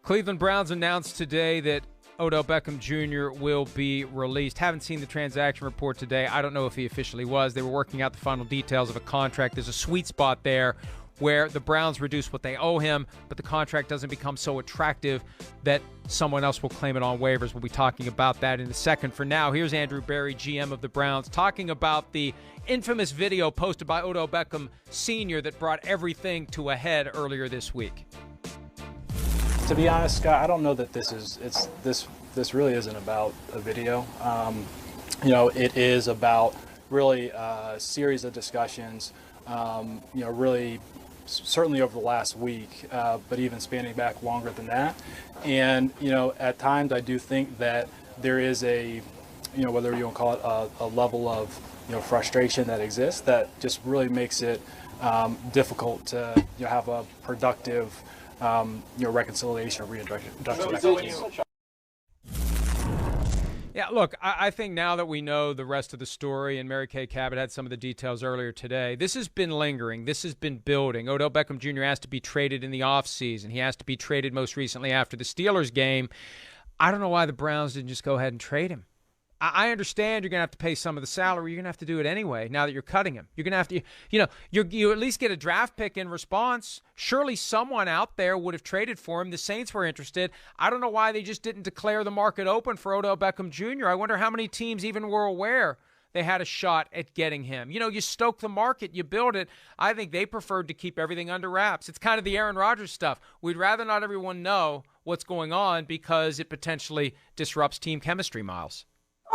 Cleveland Browns announced today that Odell Beckham Jr. will be released. Haven't seen the transaction report today. I don't know if he officially was. They were working out the final details of a contract. There's a sweet spot there where the Browns reduce what they owe him, but the contract doesn't become so attractive that someone else will claim it on waivers. We'll be talking about that in a second. For now, here's Andrew Berry, GM of the Browns, talking about the infamous video posted by Odell Beckham Sr. that brought everything to a head earlier this week. To be honest, Scott, I don't know that this really isn't about a video. It is about really a series of discussions, really certainly over the last week, but even spanning back longer than that. And, at times I do think that there is a, whether you want to call it a level of, frustration that exists that just really makes it difficult to have a productive reconciliation or reintroduction. Yeah, look, I think now that we know the rest of the story, and Mary Kay Cabot had some of the details earlier today, this has been lingering. This has been building. Odell Beckham Jr. has to be traded in the offseason. He has to be traded most recently after the Steelers game. I don't know why the Browns didn't just go ahead and trade him. I understand you're going to have to pay some of the salary. You're going to have to do it anyway now that you're cutting him. You're going to have to, you at least get a draft pick in response. Surely someone out there would have traded for him. The Saints were interested. I don't know why they just didn't declare the market open for Odell Beckham Jr. I wonder how many teams even were aware they had a shot at getting him. You stoke the market, you build it. I think they preferred to keep everything under wraps. It's kind of the Aaron Rodgers stuff. We'd rather not everyone know what's going on because it potentially disrupts team chemistry, Myles.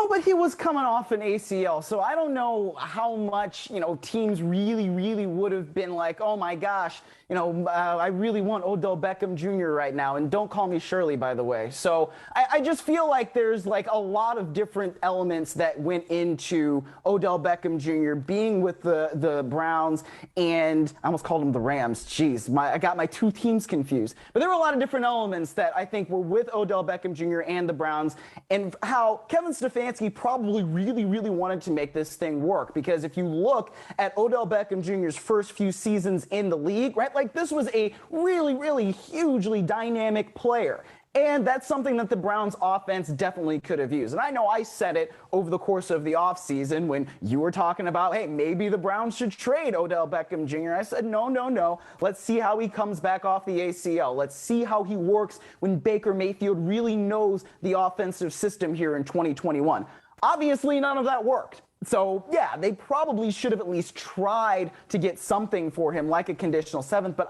Oh, but he was coming off an ACL, so I don't know how much, teams really would have been like, oh my gosh, I really want Odell Beckham Jr. right now, and don't call me Shirley, by the way. So I just feel like there's like a lot of different elements that went into Odell Beckham Jr. being with the Browns, and I almost called them the Rams. Jeez, I got my two teams confused. But there were a lot of different elements that I think were with Odell Beckham Jr. and the Browns, and how Kevin Stefanski probably really wanted to make this thing work. Because if you look at Odell Beckham Jr.'s first few seasons in the league, right, like this was a really hugely dynamic player. And that's something that the Browns offense definitely could have used. And I know I said it over the course of the offseason when you were talking about, hey, maybe the Browns should trade Odell Beckham Jr. I said, no. Let's see how he comes back off the ACL. Let's see how he works when Baker Mayfield really knows the offensive system here in 2021. Obviously, none of that worked. So, yeah, they probably should have at least tried to get something for him, like a conditional seventh. But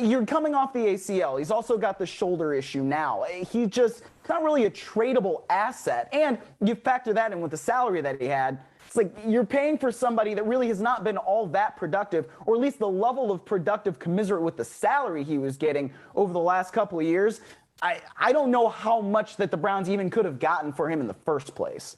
you're coming off the ACL. He's also got the shoulder issue now. He's just not really a tradable asset. And you factor that in with the salary that he had. It's like you're paying for somebody that really has not been all that productive, or at least the level of productive commensurate with the salary he was getting over the last couple of years. I don't know how much that the Browns even could have gotten for him in the first place.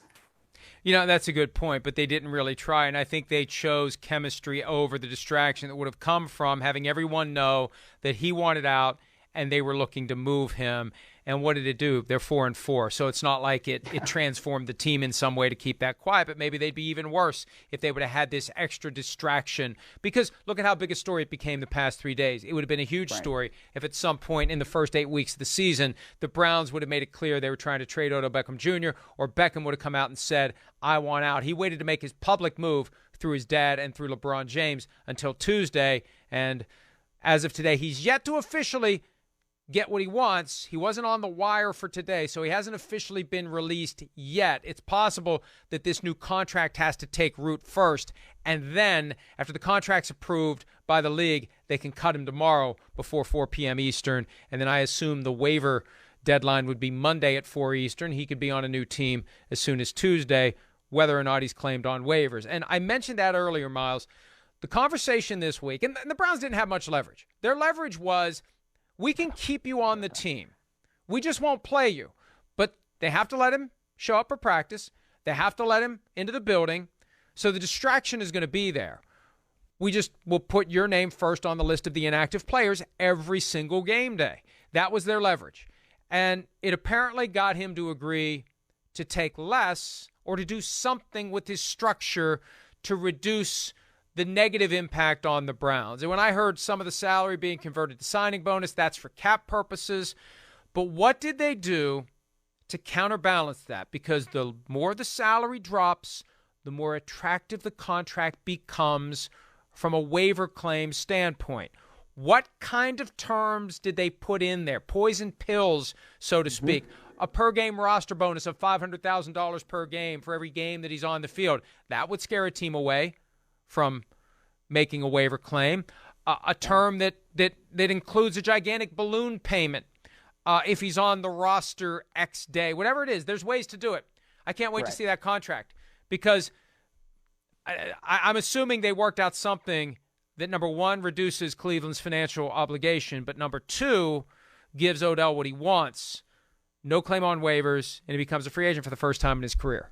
That's a good point, but they didn't really try, and I think they chose chemistry over the distraction that would have come from having everyone know that he wanted out and they were looking to move him. And what did it do? They're 4-4, so it's not like it transformed the team in some way to keep that quiet, but maybe they'd be even worse if they would have had this extra distraction. Because look at how big a story it became the past 3 days. It would have been a huge story if at some point in the first 8 weeks of the season, the Browns would have made it clear they were trying to trade Odell Beckham Jr., or Beckham would have come out and said, I want out. He waited to make his public move through his dad and through LeBron James until Tuesday, and as of today, he's yet to officially get what he wants. He wasn't on the wire for today, so he hasn't officially been released yet. It's possible that this new contract has to take root first, and then after the contract's approved by the league, they can cut him tomorrow before 4 p.m. Eastern, and then I assume the waiver deadline would be Monday at 4 Eastern. He could be on a new team as soon as Tuesday, whether or not he's claimed on waivers. And I mentioned that earlier, Myles. The conversation this week, and the Browns didn't have much leverage. Their leverage was, we can keep you on the team. We just won't play you. But they have to let him show up for practice. They have to let him into the building. So the distraction is going to be there. We just will put your name first on the list of the inactive players every single game day. That was their leverage. And it apparently got him to agree to take less or to do something with his structure to reduce the negative impact on the Browns. And when I heard some of the salary being converted to signing bonus, that's for cap purposes. But what did they do to counterbalance that? Because the more the salary drops, the more attractive the contract becomes from a waiver claim standpoint. What kind of terms did they put in there? Poison pills, so to speak. A per-game roster bonus of $500,000 per game for every game that he's on the field. That would scare a team away from making a waiver claim. A term that includes a gigantic balloon payment if he's on the roster X day. Whatever it is, there's ways to do it. I can't wait to see that contract because I'm assuming they worked out something that, number one, reduces Cleveland's financial obligation, but number two, gives Odell what he wants. No claim on waivers, and he becomes a free agent for the first time in his career.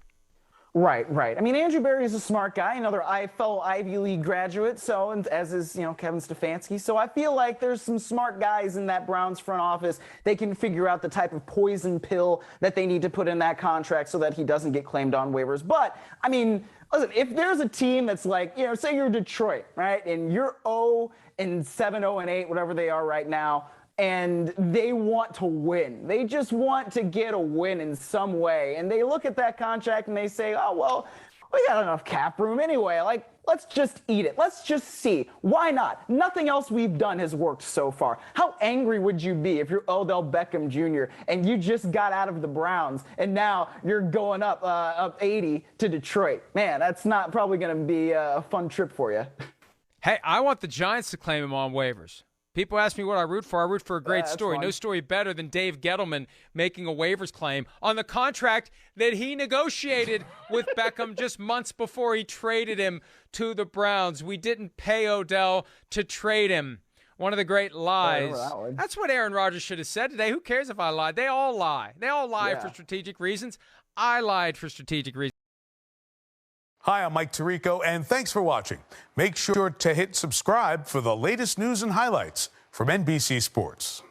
Right. I mean, Andrew Berry is a smart guy, another fellow Ivy League graduate, so, and as is, Kevin Stefanski. So I feel like there's some smart guys in that Browns front office. They can figure out the type of poison pill that they need to put in that contract so that he doesn't get claimed on waivers. But, I mean, listen, if there's a team that's like, say you're Detroit, right, and you're 0-7, 0-8, whatever they are right now, and they want to win. They just want to get a win in some way. And they look at that contract and they say, oh, well, we got enough cap room anyway. Like, let's just eat it. Let's just see. Why not? Nothing else we've done has worked so far. How angry would you be if you're Odell Beckham Jr. and you just got out of the Browns and now you're going up 80 to Detroit? Man, that's not probably going to be a fun trip for you. Hey, I want the Giants to claim him on waivers. People ask me what I root for. I root for a great story. No story better than Dave Gettleman making a waivers claim on the contract that he negotiated with Beckham just months before he traded him to the Browns. We didn't pay Odell to trade him. One of the great lies. That's what Aaron Rodgers should have said today. Who cares if I lied? They all lie. They all lie for strategic reasons. I lied for strategic reasons. Hi, I'm Mike Tirico, and thanks for watching. Make sure to hit subscribe for the latest news and highlights from NBC Sports.